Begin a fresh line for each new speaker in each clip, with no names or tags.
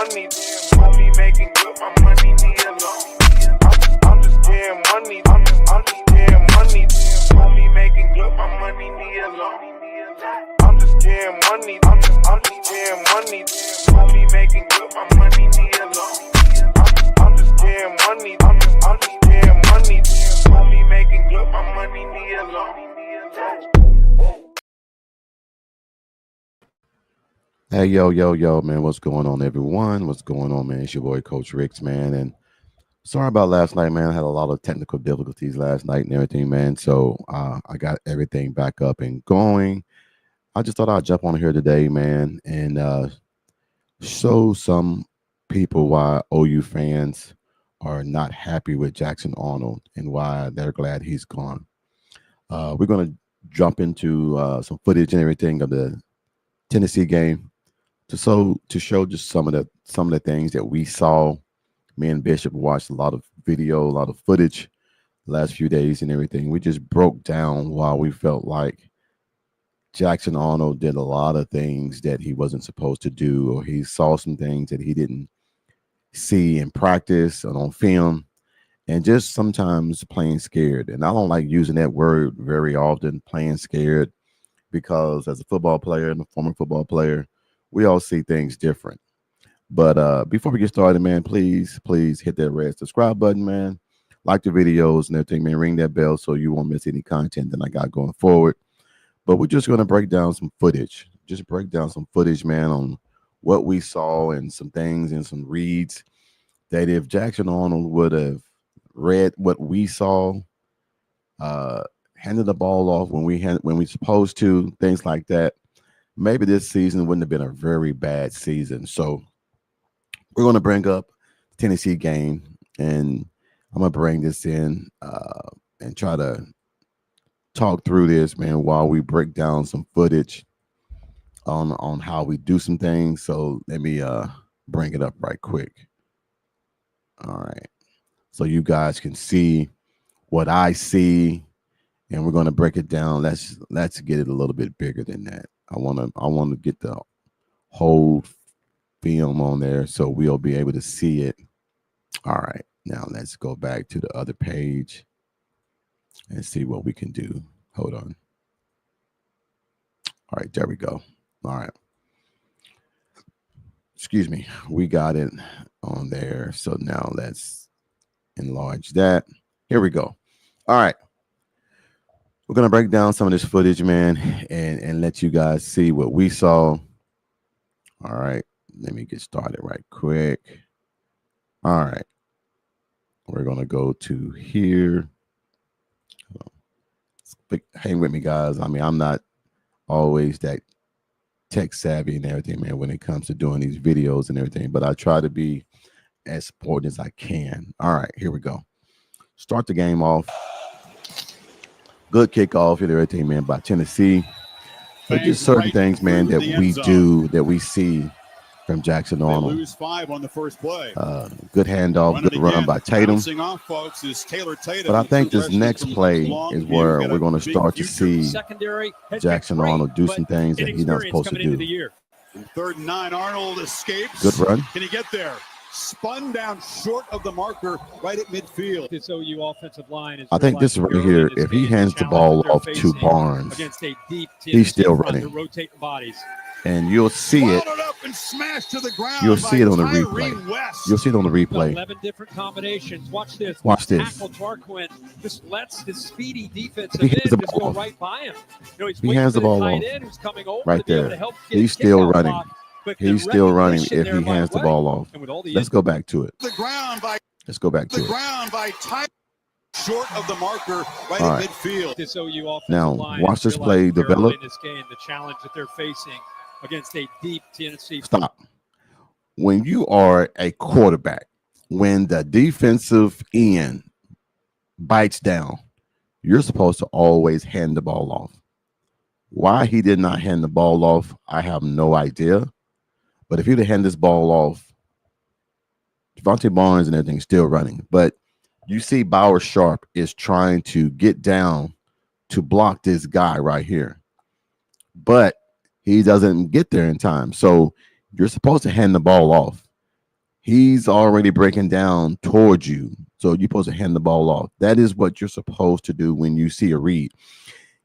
money. Homie making good, my money need a loan. I'm just getting money. I'm just getting money. Homie making good, my money need a loan. I'm just getting money. I'm just getting money. Homie making good, my money need a loan. I'm just getting money. I'm just getting money. Homie making good, my money need a loan.
Hey, yo, man, what's going on, everyone? What's going on, man? It's your boy, Coach Ricks, man. And sorry about last night, man. I had a lot of technical difficulties last night and everything, man. So I got everything back up and going. I just thought I'd jump on here today, man, and show some people why OU fans are not happy with Jackson Arnold and why they're glad he's gone. We're going to jump into some footage and everything of the Tennessee game to show just some of the things that we saw. Me and Bishop watched a lot of video, a lot of footage the last few days and everything. We just broke down why we felt like Jackson Arnold did a lot of things that he wasn't supposed to do, or he saw some things that he didn't see in practice or on film, and just sometimes playing scared. And I don't like using that word very often, playing scared, because as a football player and a former football player, we all see things different. But before we get started, man, please hit that red subscribe button, man. Like the videos and everything, man. Ring that bell so you won't miss any content that I got going forward. But we're just going to break down some footage. Just break down some footage, man, on what we saw and some things and some reads that if Jackson Arnold would have read what we saw, handed the ball off when we supposed to, things like that, maybe this season wouldn't have been a very bad season. So we're going to bring up the Tennessee game, and I'm going to bring this in and try to talk through this, man, while we break down some footage on how we do some things. So let me bring it up right quick. All right. So you guys can see what I see, and we're going to break it down. Let's get it a little bit bigger than that. I want to get the whole film on there so we'll be able to see it. All right, now let's go back to the other page and see what we can do. Hold on. All right, there we go. All right. Excuse me. We got it on there. So now let's enlarge that. Here we go. All right. We're going to break down some of this footage, man, and let you guys see what we saw. All right. Let me get started right quick. All right. We're going to go to here. Hang with me, guys. I mean, I'm not always that tech savvy and everything, man, when it comes to doing these videos and everything, but I try to be as supportive as I can. All right. Here we go. Start the game off. Good kickoff and everything, man, by Tennessee. But just certain things, man, that we do, that we see from Jackson Arnold.
Lose 5 on the first play.
Good handoff, good run by Tatum.
Off, folks, is Tatum.
But I think this next play is where we're going to start to see Jackson Arnold do some things that he's not supposed to do.
3rd and 9, Arnold escapes.
Good run.
Can he get there? Spun down short of the marker right at midfield.
This OU offensive line is
I think this right here, if he hands the ball off to Barnes, he's still running.
Rotate bodies.
And you'll see it. You'll see it on the replay. You'll see it on the replay.
11 different combinations. Watch this.
Watch this.
Tackle Tarquin just lets his speedy defensive
He
end
hands the
just
ball
go
off.
right by him. You know,
He hands the ball off.
Who's coming over
Right
to be able
there.
to help get
He's
a
still
kickout
running.
block, but
He's
the
still running
recognition
if
there
he
by
hands the
White,
ball off.
and with all the
Let's go back to it.
The ground by
Let's go back to
the
it.
ground by Tyler short of the marker right
All
at
right.
midfield.
This OU offensive
Now,
line
watch this
realizing
play
early
develop.
in this game, the challenge that they're facing against a deep Tennessee.
Stop. When you are a quarterback, when the defensive end bites down, you're supposed to always hand the ball off. Why he did not hand the ball off, I have no idea. But if he'd have handed this ball off, Devontae Barnes and everything still running. But you see Bauer Sharp is trying to get down to block this guy right here. But he doesn't get there in time. So you're supposed to hand the ball off. He's already breaking down towards you. So you're supposed to hand the ball off. That is what you're supposed to do when you see a read.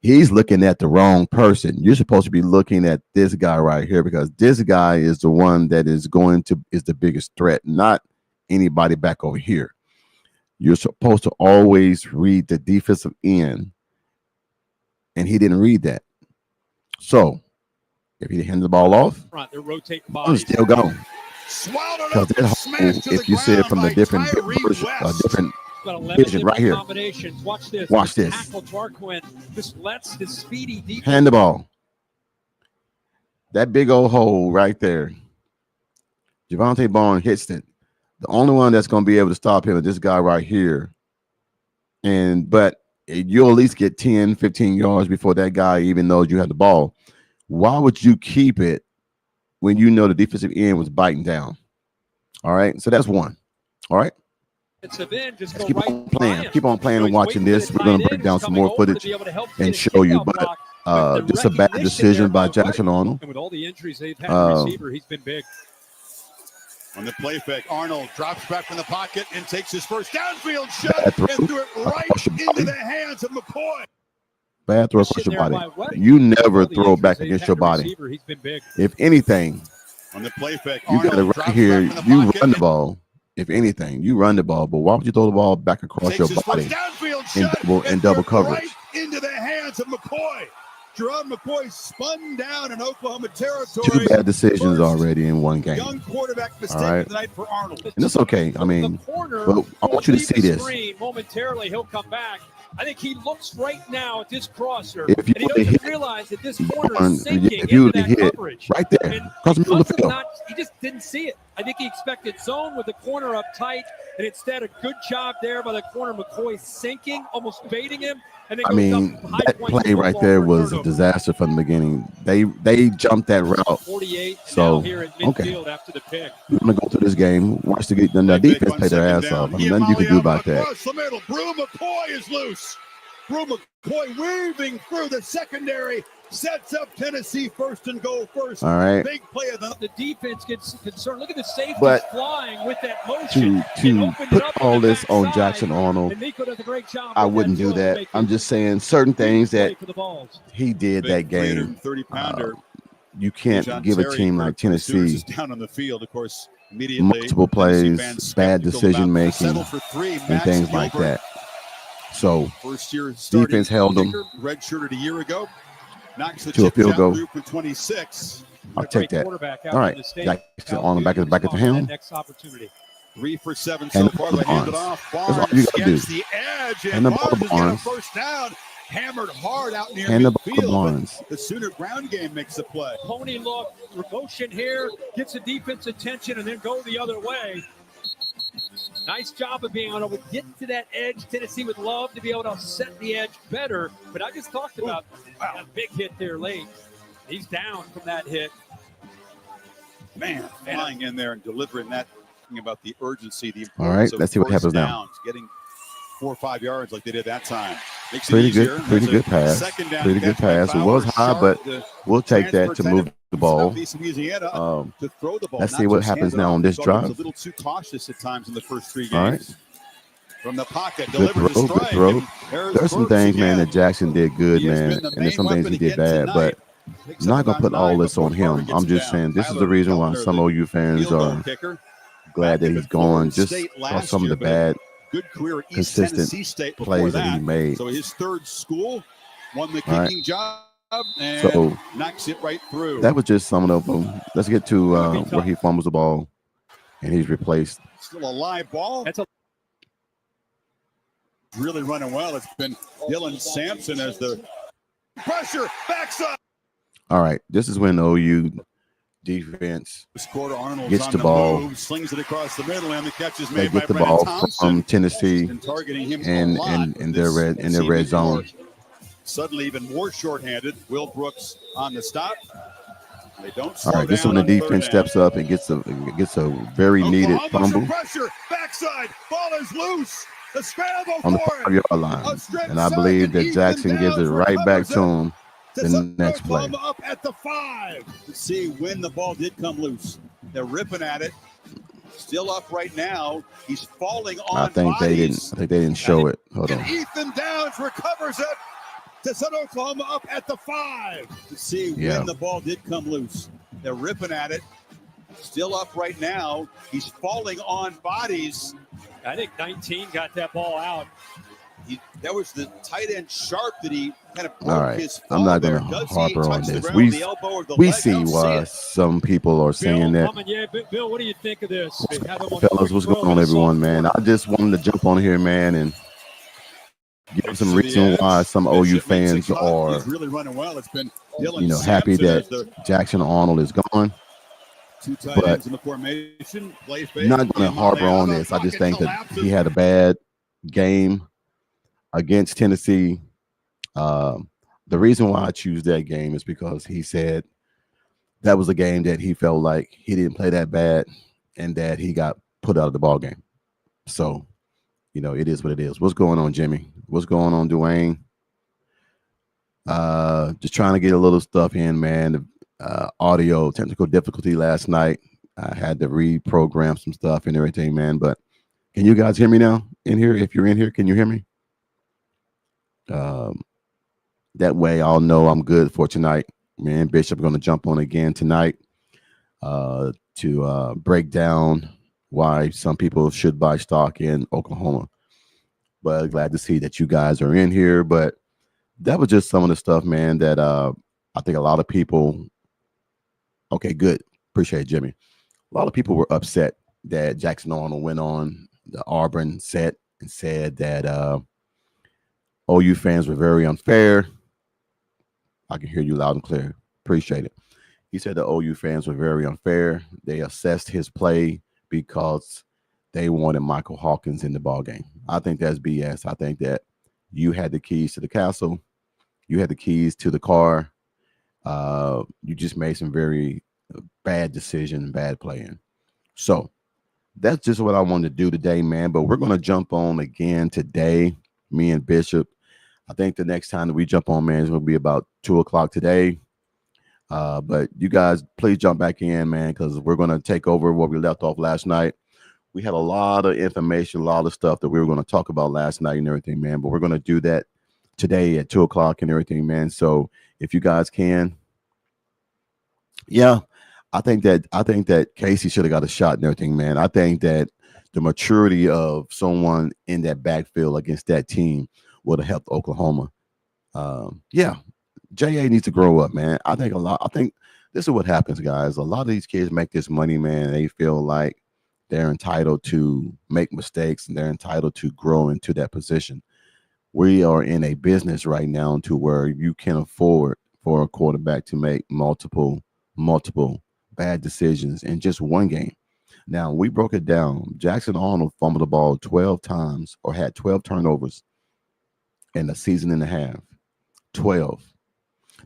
He's looking at the wrong person. You're supposed to be looking at this guy right here, because this guy is the one that is the biggest threat, not anybody back over here. You're supposed to always read the defensive end, and he didn't read that. So if he handed the ball off,
Front, they're rotating
I'm
bodies.
still going.
Swallowed
Because
up and
that hole,
smashed to
if
the
you see it
ground
from
by
the different
Tyree West.
different
Got 11
vision right
different
here.
combinations. Watch this.
Watch this.
Tackle Jarquin. This lets the speedy defense.
Hand the ball. That big old hole right there. Javonte Barnes hits it. The only one that's going to be able to stop him is this guy right here. But you'll at least get 10, 15 yards before that guy even knows you have the ball. Why would you keep it when you know the defensive end was biting down? All right. So that's one. All right.
Just
Let's keep on playing. Keep on playing and watching this. We're going to break down some more footage and show you. But just a bad decision by Jackson Arnold.
And with all the injuries they've had at receiver, he's been big.
On the play fake, Arnold drops back from the pocket and takes his first downfield shot and threw it right into the hands of McCoy.
Bad throw across your body. You never throw back against your body. If anything,
on the play fake,
you got it right here. You run the ball. If anything, you run the ball. But why would you throw the ball back across your body in double coverage?
Right into the hands of McCoy. Gerard McCoy spun down in Oklahoma territory.
Two bad decisions already in one game.
Young quarterback mistake
right.
of the night for Arnold.
And it's okay. I mean, but I want you to see this.
Momentarily, he'll come back. I think he looks right now at this crosser,
if you
and he doesn't realize that this corner is sinking into that coverage.
Right there, across the middle of the field.
He just didn't see it. I think he expected zone with the corner up tight, and instead a good job there by the corner. McCoy sinking, almost baiting him. And then
that play right there was a disaster from the beginning. They jumped that route.
48
so
here at midfield after the pick.
We're gonna go through this game. Watch the defense play their ass off. I mean, nothing you can do about that.
Brew McCoy is loose. Brew McCoy weaving through the secondary. Sets up Tennessee first and goal first.
All right.
Big play of
the defense gets concerned. Look at the safety flying with that motion.
To put all this on Jackson Arnold, I wouldn't do that. I'm just saying certain things that he did that game.
30-pounder.
You can't give a team like Tennessee
down on the field, of course,
multiple plays, bad decision making, and things like that. So defense held them.
Redshirted a year ago. Knocks the
to a field goal.
For 26.
I'll take that. All right. Jackson Arnold back at the helm.
Next opportunity.
3 for 7 so far. They hand it off.
That's all you got to do.
The edge,
and the ball to Barnes.
First down. Hammered hard out near
and the ball to Barnes.
The Sooner ground game makes the play.
Pony look, motion here, gets the defense attention, and then go the other way. Nice job of being able to get to that edge. Tennessee would love to be able to set the edge better, but I just talked about a big hit there late. He's down from that hit.
Man, flying in there and delivering that. Thinking about the urgency, the importance.
All right, let's see what happens now.
Getting 4 or 5 yards like they did that time.
Pretty good pass. Pretty good pass. It was high, but we'll take that to move the ball. Let's see what happens now on this drive.
A little too cautious at times in the first 3 games.
All right.
From the pocket,
good throw. There's some things, man, that Jackson did good, man, and there's some things he did bad, but I'm not going to put all this on him. I'm just saying this is the reason why some OU fans are glad that he's gone, just for some of the bad, consistent plays that he made.
So his third school won the kicking job. And
so
knocks it right through.
That was just some of them. Let's get to where he fumbles the ball and he's replaced.
Still a live ball. That's really running well. It's been Dylan Sampson as the pressure backs up.
All right, this is when the OU defense gets the ball,
move, slings it across the middle, and the catch is
they
made
get
by
the ball
Thompson,
from Tennessee
targeting him
and their red zone.
Suddenly, even more shorthanded. Will Brooks on the stop. They don't.
All right, this is when the defense steps up and gets a very needed fumble.
Pressure, backside, ball is loose. The scramble
on the 5-yard line, and I believe that Jackson gives it right back to him the next play.
Up at the 5 to see when the ball did come loose. They're ripping at it. Still up right now. He's falling on
I think
bodies.
they didn't show it. Hold
And
on.
Ethan Downs recovers it to set Oklahoma up at the 5. To see when the ball did come loose. They're ripping at it. Still up right now. He's falling on bodies.
I think 19 got that ball out.
That was the tight end Sharp that he kind of broke
All right.
his fall.
I'm not
there.
going to
Does he
harper on
touch the
this.
ground with the elbow or the
We
leg? I
see
don't see
why
it.
some people are saying that.
Bill, what do you think of this?
Fellas, what's going on, everyone, man? I just wanted to jump on here, man, and give some reason why some OU fans are,
really running well. It's been
happy that Jackson Arnold is gone. But
in the formation,
not going to harbor on this. I just think that he had a bad game against Tennessee. The reason why I choose that game is because he said that was a game that he felt like he didn't play that bad and that he got put out of the ball game. So, it is what it is. What's going on, Jimmy? What's going on, Dwayne? Just trying to get a little stuff in, man. Audio technical difficulty last night. I had to reprogram some stuff and everything, man. But can you guys hear me now in here? If you're in here, can you hear me? That way I'll know I'm good for tonight. Me and Bishop are going to jump on again tonight to break down why some people should buy stock in Oklahoma. But glad to see that you guys are in here. But that was just some of the stuff, man, that I think a lot of people. Okay, good. Appreciate it, Jimmy. A lot of people were upset that Jackson Arnold went on the Auburn set and said that OU fans were very unfair. I can hear you loud and clear. Appreciate it. He said the OU fans were very unfair. They assessed his play because they wanted Michael Hawkins in the ballgame. I think that's BS. I think that you had the keys to the castle. You had the keys to the car. You just made some very bad decision, bad playing. So that's just what I wanted to do today, man. But we're going to jump on again today, me and Bishop. I think the next time that we jump on, man, is going to be about 2:00 today. But you guys, please jump back in, man, because we're going to take over what we left off last night. We had a lot of information, a lot of stuff that we were going to talk about last night and everything, man. But we're going to do that today at 2:00 and everything, man. So if you guys can, I think that Casey should have got a shot and everything, man. I think that the maturity of someone in that backfield against that team would have helped Oklahoma. J.A. needs to grow up, man. I think this is what happens, guys. A lot of these kids make this money, man. They feel like they're entitled to make mistakes and they're entitled to grow into that position. We are in a business right now to where you can afford for a quarterback to make multiple bad decisions in just one game. Now, we broke it down. Jackson Arnold fumbled the ball 12 times or had 12 turnovers in a season and a half. 12.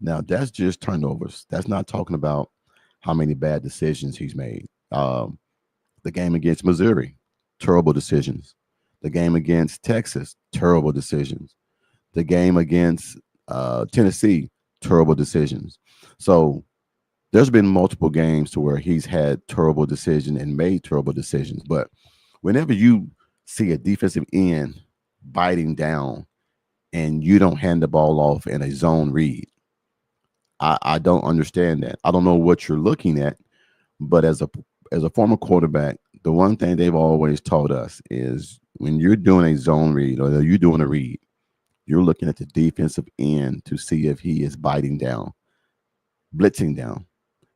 Now, that's just turnovers. That's not talking about how many bad decisions he's made. The game against Missouri, terrible decisions. The game against Texas, terrible decisions. The game against Tennessee, terrible decisions. So there's been multiple games to where he's had terrible decisions and made terrible decisions. But whenever you see a defensive end biting down and you don't hand the ball off in a zone read, I don't understand that. I don't know what you're looking at, but as a former quarterback, the one thing they've always taught us is when you're doing a zone read or you're doing a read, you're looking at the defensive end to see if he is biting down, blitzing down.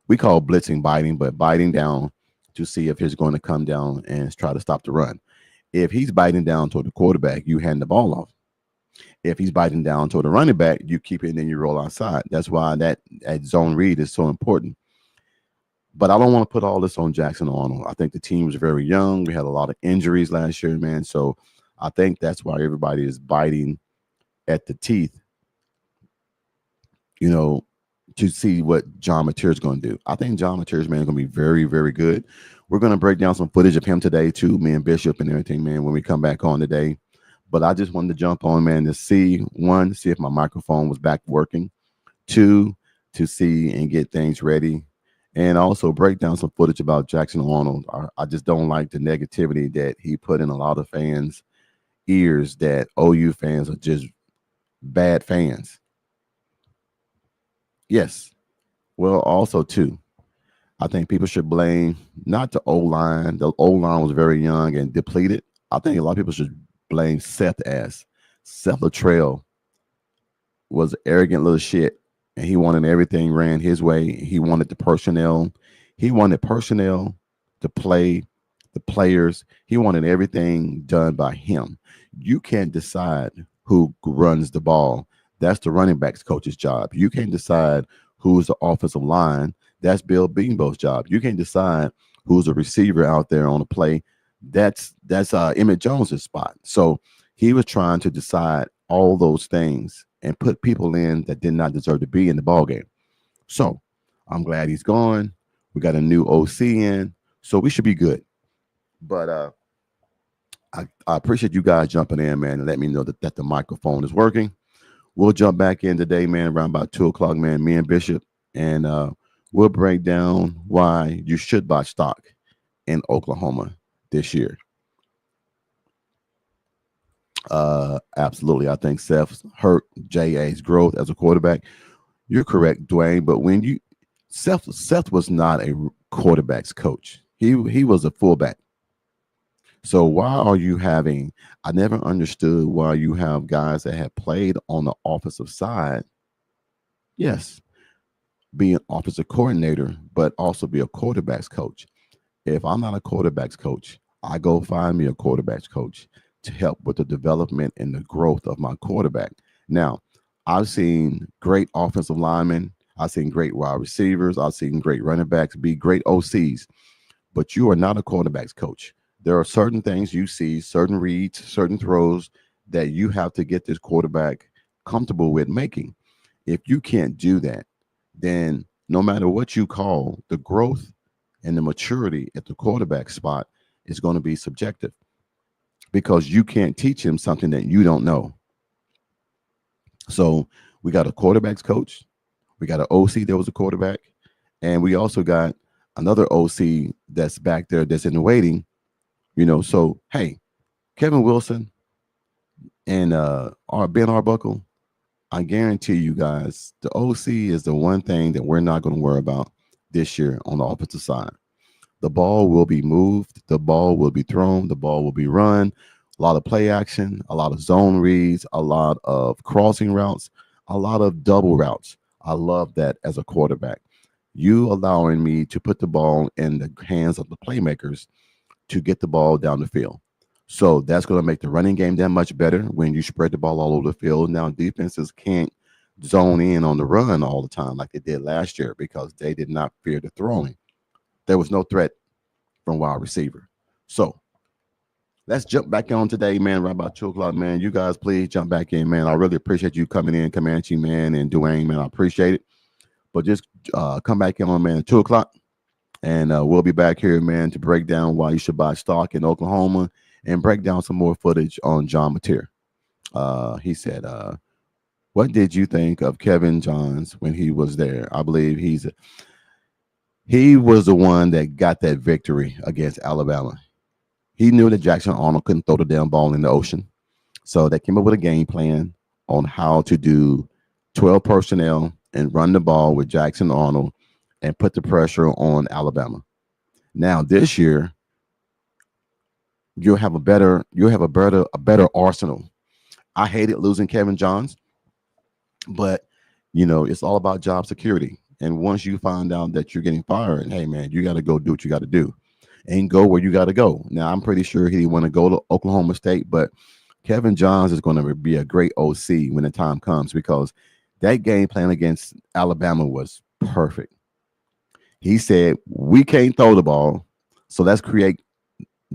We call blitzing biting, but biting down to see if he's going to come down and try to stop the run. If he's biting down toward the quarterback, you hand the ball off. If he's biting down toward the running back, you keep it and then you roll outside. That's why that zone read is so important. But I don't want to put all this on Jackson Arnold. I think the team was very young. We had a lot of injuries last year, man. So I think that's why everybody is biting at the teeth, to see what John Mateer is going to do. I think John Mateer, man, is going to be very, very good. We're going to break down some footage of him today, too, me and Bishop and everything, man, when we come back on today. But I just wanted to jump on, man, to see if my microphone was back working. 2, to see and get things ready and also break down some footage about Jackson Arnold. I just don't like the negativity that he put in a lot of fans' ears that OU fans are just bad fans. Yes. Well, also too, I think people should blame not the O line. The O line was very young and depleted. I think a lot of people should blame Seth as Seth Luttrell was an arrogant little shit, and he wanted everything ran his way. He wanted the personnel. He wanted personnel to play the players. He wanted everything done by him. You can't decide who runs the ball. That's the running backs coach's job. You can't decide who's the offensive line. That's Bill Beanbo's job. You can't decide who's a receiver out there on the play. That's Emmett Jones's spot. So he was trying to decide all those things and put people in that did not deserve to be in the ball game. So I'm glad he's gone. We got a new OC in, so we should be good. But I appreciate you guys jumping in, man, and let me know that the microphone is working. We'll jump back in today, man, around about 2:00, man, me and Bishop, and we'll break down why you should buy stock in Oklahoma this year. Absolutely. I think Seth hurt J.A.'s growth as a quarterback. You're correct, Dwayne, but when you Seth was not a quarterback's coach. He was a fullback. So why are you having, I never understood why you have guys that have played on the offensive side. Yes, be an offensive coordinator, but also be a quarterback's coach. If I'm not a quarterback's coach, I go find me a quarterback's coach to help with the development and the growth of my quarterback. Now, I've seen great offensive linemen. I've seen great wide receivers. I've seen great running backs be great OCs, but you are not a quarterback's coach. There are certain things you see, certain reads, certain throws that you have to get this quarterback comfortable with making. If you can't do that, then no matter what you call, the growth and the maturity at the quarterback spot is going to be subjective because you can't teach him something that you don't know. So we got a quarterback's coach. We got an OC that was a quarterback. And we also got another OC that's back there that's in the waiting. So, hey, Kevin Wilson and Ben Arbuckle, I guarantee you guys, the OC is the one thing that we're not going to worry about this year on the offensive side. The ball will be moved. The ball will be thrown. The ball will be run. A lot of play action, a lot of zone reads, a lot of crossing routes, a lot of double routes. I love that as a quarterback. You allowing me to put the ball in the hands of the playmakers to get the ball down the field. So that's going to make the running game that much better when you spread the ball all over the field. Now, defenses can't zone in on the run all the time like they did last year because they did not fear the throwing. There was no threat from wide receiver. So let's jump back on today, man, right about 2:00, man. You guys, please jump back in, man. I really appreciate you coming in, Comanche, man, and Dwayne, man. I appreciate it. But just come back in on, man, at 2:00. And we'll be back here, man, to break down why you should buy stock in Oklahoma and break down some more footage on John Mateer. He said, what did you think of Kevin Johns when he was there? I believe he was the one that got that victory against Alabama. He knew that Jackson Arnold couldn't throw the damn ball in the ocean. So they came up with a game plan on how to do 12 personnel and run the ball with Jackson Arnold and put the pressure on Alabama. Now this year, you'll have a better arsenal. I hated losing Kevin Johns, but it's all about job security. And once you find out that you're getting fired, hey man, you got to go do what you got to do and go where you got to go. Now I'm pretty sure he didn't want to go to Oklahoma State, but Kevin Johns is going to be a great OC when the time comes because that game plan against Alabama was perfect. He said, we can't throw the ball, so let's create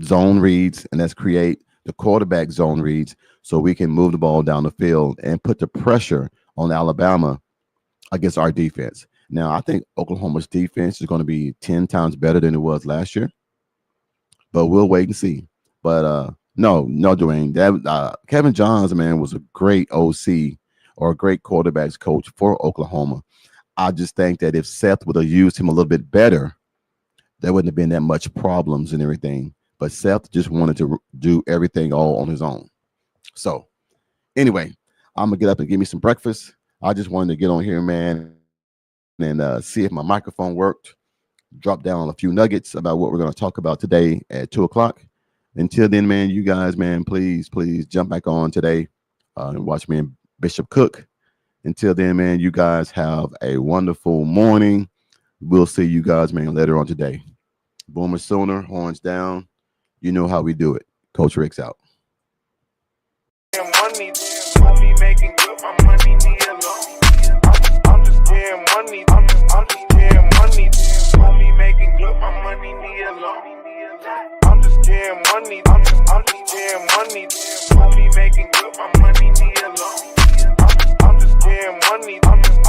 zone reads and let's create the quarterback zone reads so we can move the ball down the field and put the pressure on Alabama against our defense. Now, I think Oklahoma's defense is going to be 10 times better than it was last year, but we'll wait and see. But no, Dwayne, that Kevin Johns, man, was a great OC or a great quarterbacks coach for Oklahoma. I just think that if Seth would have used him a little bit better, there wouldn't have been that much problems and everything. But Seth just wanted to do everything all on his own. So anyway, I'm going to get up and give me some breakfast. I just wanted to get on here, man, and see if my microphone worked. Drop down a few nuggets about what we're going to talk about today at 2 o'clock. Until then, man, you guys, man, please jump back on today and watch me and Bishop cook. Until then, man, you guys have a wonderful morning. We'll see you guys, man, later on today. Boomer Sooner, horns down. You know how we do it. Coach Rick's out.
Money, homie making good, my money need a loan. I'm just getting money, I'm just getting money. Homie making good, my money need a loan. I'm just getting money, I'm just getting money. Homie making good, my money need a loan. I'm just getting money, I'm just